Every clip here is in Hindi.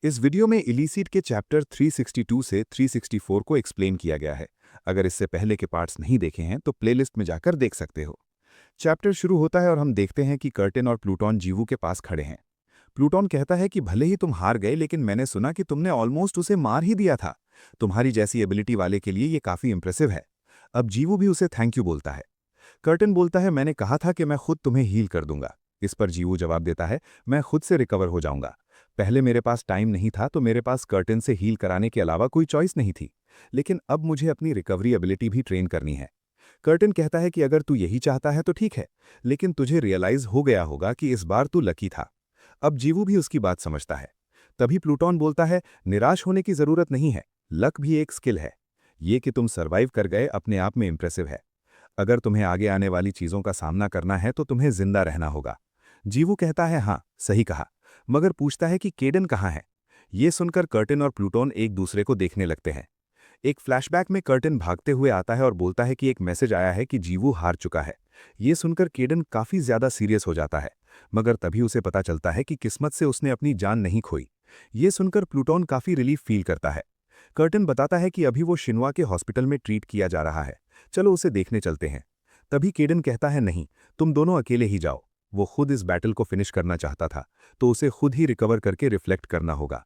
इस वीडियो में इलीसीड के चैप्टर 362 से 364 को एक्सप्लेन किया गया है। अगर इससे पहले के पार्ट्स नहीं देखे हैं तो प्लेलिस्ट में जाकर देख सकते हो। चैप्टर शुरू होता है और हम देखते हैं कि कर्टेन और प्लूटॉन जीवू के पास खड़े हैं। प्लूटॉन कहता है कि भले ही तुम हार गए लेकिन मैंने सुना कि तुमने ऑलमोस्ट उसे मार ही दिया था। तुम्हारी जैसी एबिलिटी वाले के लिए ये काफी इंप्रेसिव है। अब जीवू भी उसे थैंक यू बोलता है। कर्टेन बोलता है मैंने कहा था कि मैं खुद तुम्हें हील कर दूंगा। इस पर जीवू जवाब देता है मैं खुद से रिकवर हो जाऊंगा। पहले मेरे पास टाइम नहीं था तो मेरे पास कर्टेन से हील कराने के अलावा कोई चॉइस नहीं थी, लेकिन अब मुझे अपनी रिकवरी एबिलिटी भी ट्रेन करनी है। कर्टेन कहता है कि अगर तू यही चाहता है तो ठीक है, लेकिन तुझे रियलाइज हो गया होगा कि इस बार तू लकी था। अब जीवू भी उसकी बात समझता है। तभी प्लूटॉन बोलता है निराश होने की जरूरत नहीं है, लक भी एक स्किल है। ये कि तुम सर्वाइव कर गए अपने आप में इंप्रेसिव है। अगर तुम्हें आगे आने वाली चीजों का सामना करना है तो तुम्हें जिंदा रहना होगा। जीवू कहता है हाँ सही कहा, मगर पूछता है कि केडन कहाँ है। ये सुनकर कर्टेन और प्लूटोन एक दूसरे को देखने लगते हैं। एक फ्लैशबैक में कर्टेन भागते हुए आता है और बोलता है कि एक मैसेज आया है कि जीवू हार चुका है। ये सुनकर केडन काफी ज्यादा सीरियस हो जाता है, मगर तभी उसे पता चलता है कि किस्मत से उसने अपनी जान नहीं खोई। ये सुनकर प्लूटोन काफी रिलीफ फील करता है। कर्टेन बताता है कि अभी वो शिन्वा के हॉस्पिटल में ट्रीट किया जा रहा है, चलो उसे देखने चलते हैं। तभी केडन कहता है नहीं, तुम दोनों अकेले ही जाओ। वो खुद इस बैटल को फिनिश करना चाहता था, तो उसे खुद ही रिकवर करके रिफ्लेक्ट करना होगा।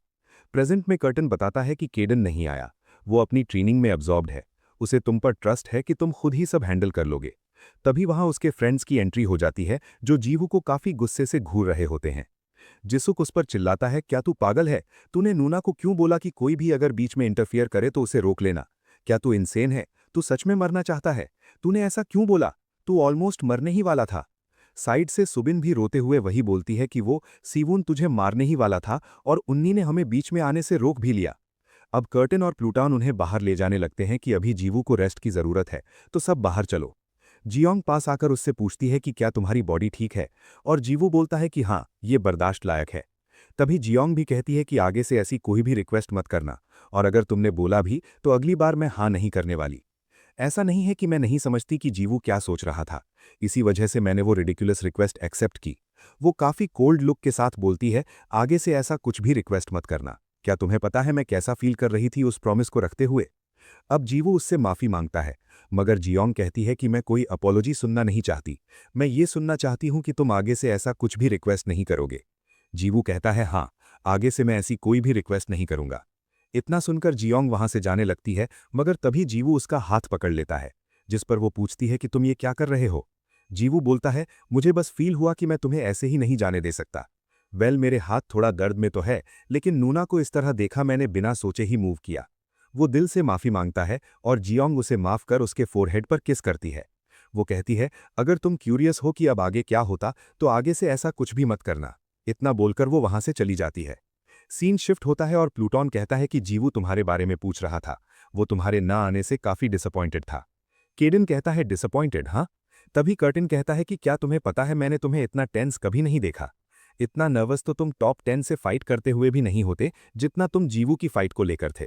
प्रेजेंट में कर्टेन बताता है कि केडन नहीं आया, वो अपनी ट्रेनिंग में अब्जॉर्ब्ड है। उसे तुम पर ट्रस्ट है कि तुम खुद ही सब हैंडल कर लोगे। तभी वहां उसके फ्रेंड्स की एंट्री हो जाती है, जो जीवू को काफी गुस्से से घूर रहे होते हैं। जिसुक उस पर चिल्लाता है क्या तू पागल है? तूने नूना को क्यों बोला कि कोई भी अगर बीच में इंटरफियर करे तो उसे रोक लेना? क्या तू इनसेन है? तू सच में मरना चाहता है? तूने ऐसा क्यों बोला? तू ऑलमोस्ट मरने ही वाला था। साइड से सुबिन भी रोते हुए वही बोलती है कि वो सीवून तुझे मारने ही वाला था और उन्नी ने हमें बीच में आने से रोक भी लिया। अब कर्टेन और प्लूटॉन उन्हें बाहर ले जाने लगते हैं कि अभी जीवू को रेस्ट की जरूरत है, तो सब बाहर चलो। जियोंग पास आकर उससे पूछती है कि क्या तुम्हारी बॉडी ठीक है, और जीवू बोलता है कि हाँ ये बर्दाश्त लायक है। तभी जियोंग भी कहती है कि आगे से ऐसी कोई भी रिक्वेस्ट मत करना, और अगर तुमने बोला भी तो अगली बार मैं हाँ नहीं करने वाली। ऐसा नहीं है कि मैं नहीं समझती कि जीवू क्या सोच रहा था, इसी वजह से मैंने वो रिडिकुलस रिक्वेस्ट एक्सेप्ट की। वो काफी कोल्ड लुक के साथ बोलती है आगे से ऐसा कुछ भी रिक्वेस्ट मत करना। क्या तुम्हें पता है मैं कैसा फील कर रही थी उस प्रॉमिस को रखते हुए? अब जीवू उससे माफी मांगता है, मगर जियोंग कहती है कि मैं कोई अपॉलोजी सुनना नहीं चाहती। मैं ये सुनना चाहती हूं कि तुम आगे से ऐसा कुछ भी रिक्वेस्ट नहीं करोगे। जीवू कहता है हाँ, आगे से मैं ऐसी कोई भी रिक्वेस्ट नहीं करूंगा। इतना सुनकर जियोंग वहां से जाने लगती है, मगर तभी जीवू उसका हाथ पकड़ लेता है, जिस पर वो पूछती है कि तुम ये क्या कर रहे हो? जीवू बोलता है मुझे बस फील हुआ कि मैं तुम्हें ऐसे ही नहीं जाने दे सकता। मेरे हाथ थोड़ा दर्द में तो है, लेकिन नूना को इस तरह देखा मैंने बिना सोचे ही मूव किया। वो दिल से माफी मांगता है और जियोंग उसे माफ कर उसके फोरहेड पर किस करती है। वो कहती है अगर तुम क्यूरियस हो कि अब आगे क्या होता तो आगे से ऐसा कुछ भी मत करना। इतना बोलकर वो वहां से चली जाती है। सीन शिफ्ट होता है और प्लूटॉन कहता है कि जीवू तुम्हारे बारे में पूछ रहा था, वो तुम्हारे ना आने से काफी डिसअपॉइंटेड था। केडन कहता है डिसअपॉइंटेड हाँ? तभी कर्टिन कहता है कि क्या तुम्हें पता है मैंने तुम्हें इतना टेंस कभी नहीं देखा। इतना नर्वस तो तुम टॉप 10 से फाइट करते हुए भी नहीं होते जितना तुम जीवू की फाइट को लेकर थे।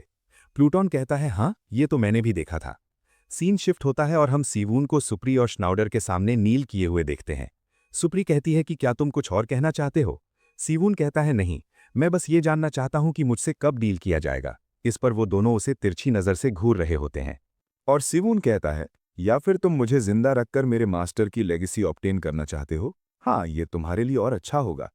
प्लूटॉन कहता है हाँ ये तो मैंने भी देखा था। सीन शिफ्ट होता है और हम सीवून को सुप्री और श्नाउडर के सामने नील किए हुए देखते हैं। सुप्री कहती है कि क्या तुम कुछ और कहना चाहते हो? सीवून कहता है नहीं, मैं बस ये जानना चाहता हूं कि मुझसे कब डील किया जाएगा। इस पर वो दोनों उसे तिरछी नजर से घूर रहे होते हैं। और सीवून कहता है या फिर तुम मुझे जिंदा रखकर मेरे मास्टर की लेगेसी ऑब्टेन करना चाहते हो? हाँ ये तुम्हारे लिए और अच्छा होगा।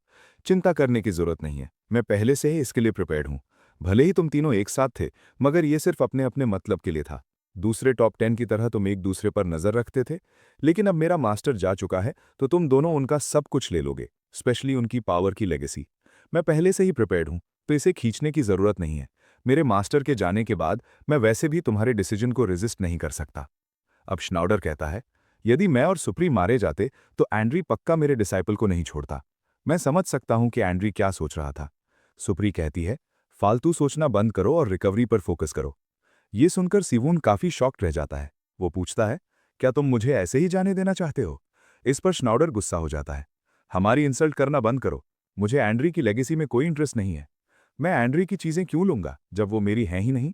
चिंता करने की जरूरत नहीं है, मैं पहले से ही इसके लिए प्रिपेयर्ड हूं। भले ही तुम तीनों एक साथ थे, मगर ये सिर्फ अपने अपने मतलब के लिए था। दूसरे टॉप 10 की तरह तुम एक दूसरे पर नजर रखते थे, लेकिन अब मेरा मास्टर जा चुका है तो तुम दोनों उनका सब कुछ ले लोगे, स्पेशली उनकी पावर की लेगेसी। मैं पहले से ही प्रिपेयर्ड हूं, तो इसे खींचने की जरूरत नहीं है। मेरे मास्टर के जाने के बाद मैं वैसे भी तुम्हारे डिसीजन को रेजिस्ट नहीं कर सकता। अब श्नाउडर कहता है यदि मैं और सुप्री मारे जाते तो एंड्री पक्का मेरे डिसाइपल को नहीं छोड़ता। मैं समझ सकता हूं कि एंड्री क्या सोच रहा था। सुप्री कहती है फालतू सोचना बंद करो और रिकवरी पर फोकस करो। ये सुनकर सिवून काफी शॉक्ड रह जाता है। वो पूछता है क्या तुम मुझे ऐसे ही जाने देना चाहते हो? इस पर श्नाउडर गुस्सा हो जाता है। हमारी इंसल्ट करना बंद करो। मुझे एंड्री की लेगेसी में कोई इंटरेस्ट नहीं है। मैं एंड्री की चीजें क्यों लूंगा जब वो मेरी हैं ही नहीं?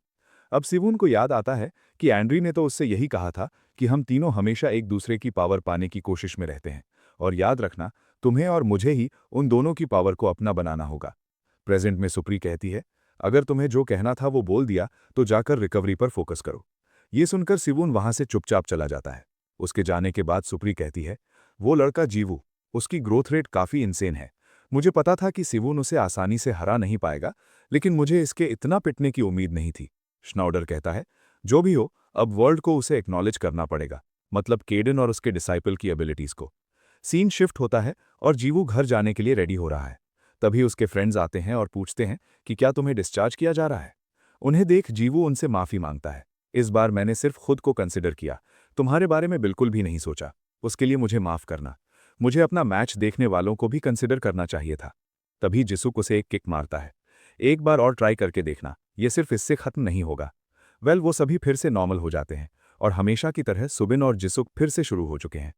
अब सिवून को याद आता है कि एंड्री ने तो उससे यही कहा था कि हम तीनों हमेशा एक दूसरे की पावर पाने की कोशिश में रहते हैं, और याद रखना तुम्हें और मुझे ही उन दोनों की पावर को अपना बनाना होगा। प्रेजेंट में सुप्री कहती है, अगर तुम्हें जो कहना था वो बोल दिया तो जाकर रिकवरी पर फोकस करो। ये सुनकर सिवून वहां से चुपचाप चला जाता है। उसके जाने के बाद सुप्री कहती है, वो लड़का जीवू, उसकी ग्रोथ रेट काफी इंसेन है। मुझे पता था कि सिवून उसे आसानी से हरा नहीं पाएगा, लेकिन मुझे इसके इतना पिटने की उम्मीद नहीं थी। श्नाउडर कहता है, जो भी हो, अब वर्ल्ड को उसे एक्नॉलेज करना पड़ेगा, मतलब केडन और उसके डिसाइपल की एबिलिटीज को। सीन शिफ्ट होता है और जीवू घर जाने के लिए रेडी हो रहा है। तभी उसके फ्रेंड्स आते हैं और पूछते हैं कि क्या तुम्हें डिस्चार्ज किया जा रहा है। उन्हें देख जीवू उनसे माफी मांगता है। इस बार मैंने सिर्फ खुद को कंसिडर किया, तुम्हारे बारे में बिल्कुल भी नहीं सोचा। उसके लिए मुझे माफ करना। मुझे अपना मैच देखने वालों को भी कंसिडर करना चाहिए था। तभी जिसुक उसे एक किक मारता है। एक बार और ट्राई करके देखना, ये सिर्फ इससे खत्म नहीं होगा। वो सभी फिर से नॉर्मल हो जाते हैं और हमेशा की तरह सुबिन और जिसुक फिर से शुरू हो चुके हैं।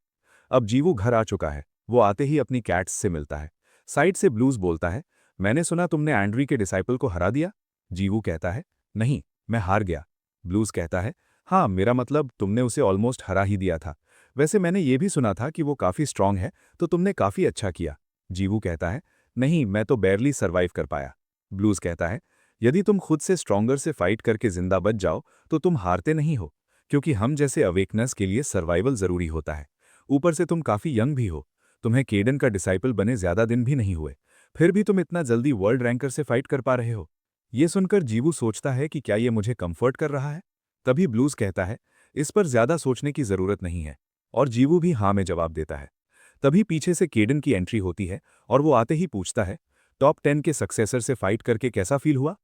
अब जीवू घर आ चुका है। वो आते ही अपनी कैट्स से मिलता है। साइड से ब्लूज बोलता है, मैंने सुना तुमने एंड्री के डिसाइपल को हरा दिया। जीवू कहता है, नहीं, मैं हार गया। ब्लूज कहता है, हाँ, मेरा मतलब तुमने उसे ऑलमोस्ट हरा ही दिया था। वैसे मैंने ये भी सुना था कि वो काफी स्ट्रांग है, तो तुमने काफी अच्छा किया। जीवू कहता है, नहीं, मैं तो बैरली सर्वाइव कर पाया। ब्लूज कहता है, यदि तुम खुद से स्ट्रॉन्गर से फाइट करके जिंदा बच जाओ तो तुम हारते नहीं हो, क्योंकि हम जैसे अवेकनेस के लिए सर्वाइवल जरूरी होता है। ऊपर से तुम काफी यंग भी हो, तुम्हें केडन का डिसाइपल बने ज्यादा दिन भी नहीं हुए, फिर भी तुम इतना जल्दी वर्ल्ड रैंकर से फाइट कर पा रहे हो। ये सुनकर जीवू सोचता है कि क्या ये मुझे कंफर्ट कर रहा है। तभी ब्लूज कहता है, इस पर ज्यादा सोचने की जरूरत नहीं है, और जीवू भी हाँ में जवाब देता है। तभी पीछे से केडन की एंट्री होती है और वो आते ही पूछता है, टॉप 10 के सक्सेसर से फाइट करके कैसा फील हुआ।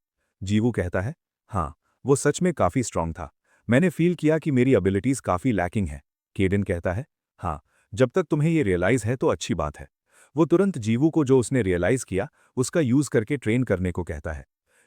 जीवू कहता है, हाँ, वो सच में काफी स्ट्रांग था। मैंने फील किया कि मेरी एबिलिटीज काफी लैकिंग है। केडन कहता है, हाँ, जब तक तुम्हें ये रियलाइज है तो अच्छी बात है। वो तुरंत जीवू को जो उसने रियलाइज किया उसका यूज करके ट्रेन करने को कहता है।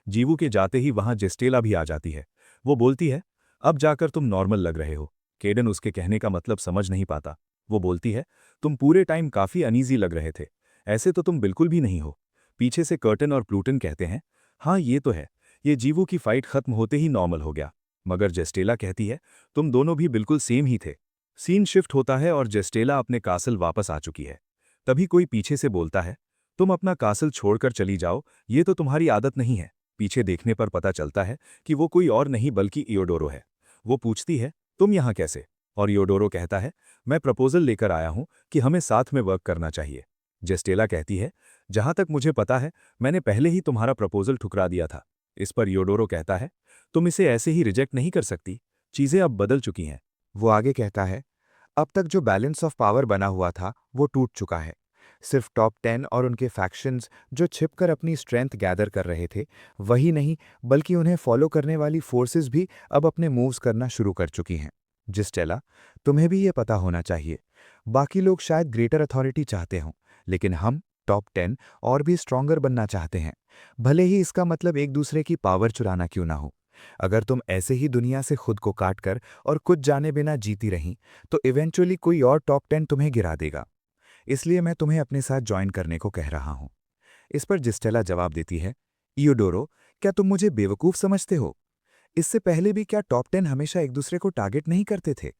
जीवू के जाते ही वहां जेस्टेला भी आ जाती है। वो बोलती है, अब जाकर तुम नॉर्मल लग रहे हो। केडन उसके कहने का मतलब समझ नहीं पाता। वो बोलती है, तुम पूरे टाइम काफी अनईजी लग रहे थे, ऐसे तो तुम बिल्कुल भी नहीं हो। पीछे से कर्टन और प्लूटन कहते हैं, हाँ ये तो है, ये जीवू की फाइट खत्म होते ही नॉर्मल हो गया। मगर जेस्टेला कहती है, तुम दोनों भी बिल्कुल सेम ही थे। सीन शिफ्ट होता है और जेस्टेला अपने कासल वापस आ चुकी है। तभी कोई पीछे से बोलता है, तुम अपना कासल छोड़कर चली जाओ, ये तो तुम्हारी आदत नहीं है। पीछे देखने पर पता चलता है कि वो कोई और नहीं बल्कि इयोडोरो है। वो पूछती है, तुम यहाँ कैसे? और इयोडोरो कहता है, मैं प्रपोजल लेकर आया हूं कि हमें साथ में वर्क करना चाहिए। जेस्टेला कहती है, जहां तक मुझे पता है मैंने पहले ही तुम्हारा प्रपोजल ठुकरा दिया था। इस पर इयोडोरो कहता है, तुम इसे ऐसे ही रिजेक्ट नहीं कर सकती, चीजें अब बदल चुकी हैं। वो आगे कहता है, अब तक जो बैलेंस ऑफ पावर बना हुआ था वो टूट चुका है। सिर्फ टॉप 10 और उनके फैक्शंस जो छिपकर अपनी स्ट्रेंथ गैदर कर रहे थे, वही नहीं बल्कि उन्हें फॉलो करने वाली फोर्सेस भी अब अपने मूव्स करना शुरू कर चुकी हैं। जिस्टेला, तुम्हें भी ये पता होना चाहिए। बाकी लोग शायद ग्रेटर अथॉरिटी चाहते हों, लेकिन हम टॉप 10 और भी स्ट्रॉन्गर बनना चाहते हैं, भले ही इसका मतलब एक दूसरे की पावर चुराना क्यों ना हो। अगर तुम ऐसे ही दुनिया से खुद को काट कर और कुछ जाने बिना जीती रहीं, तो इवेंचुअली कोई और टॉप 10 तुम्हें गिरा देगा। इसलिए मैं तुम्हें अपने साथ ज्वाइन करने को कह रहा हूं। इस पर जिस्टेला जवाब देती है, इयोडोरो, क्या तुम मुझे बेवकूफ समझते हो? इससे पहले भी क्या टॉप 10 हमेशा एक दूसरे को टारगेट नहीं करते थे?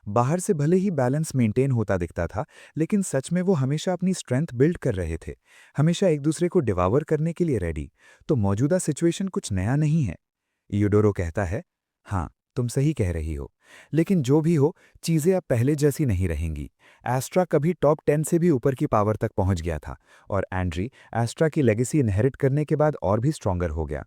बाहर से भले ही बैलेंस मेंटेन होता दिखता था, लेकिन सच में वो हमेशा अपनी स्ट्रेंथ बिल्ड कर रहे थे, हमेशा एक दूसरे को डिवावर करने के लिए रेडी। तो मौजूदा सिचुएशन कुछ नया नहीं है। यूडोरो कहता है, हाँ, तुम सही कह रही हो, लेकिन जो भी हो, चीजें अब पहले जैसी नहीं रहेंगी। एस्ट्रा कभी टॉप 10 से भी ऊपर की पावर तक पहुंच गया था, और एंड्री एस्ट्रा की लेगेसी इनहेरिट करने के बाद और भी स्ट्रॉन्गर हो गया।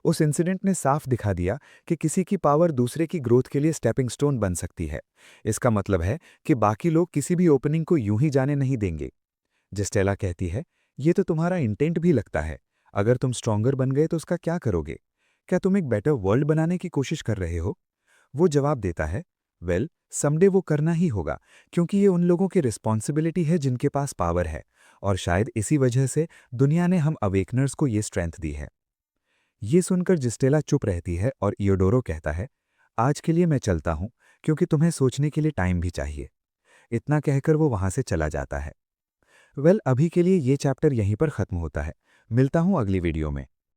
उस इंसिडेंट ने साफ दिखा दिया कि किसी की पावर दूसरे की ग्रोथ के लिए स्टेपिंग स्टोन बन सकती है। इसका मतलब है कि बाकी लोग किसी भी ओपनिंग को यूं ही जाने नहीं देंगे। जिस्टेला कहती है, ये तो तुम्हारा इंटेंट भी लगता है। अगर तुम स्ट्रॉन्गर बन गए तो उसका क्या करोगे? क्या तुम एक बेटर वर्ल्ड बनाने की कोशिश कर रहे हो? वो जवाब देता है, वेल, समडे वो करना ही होगा, क्योंकि ये उन लोगों की रिस्पॉन्सिबिलिटी है जिनके पास पावर है, और शायद इसी वजह से दुनिया ने हम अवेकनर्स को ये स्ट्रेंथ दी है। ये सुनकर जिस्टेला चुप रहती है और इयोडोरो कहता है, आज के लिए मैं चलता हूं, क्योंकि तुम्हें सोचने के लिए टाइम भी चाहिए। इतना कहकर वो वहां से चला जाता है। अभी के लिए ये चैप्टर यहीं पर खत्म होता है। मिलता हूं अगली वीडियो में।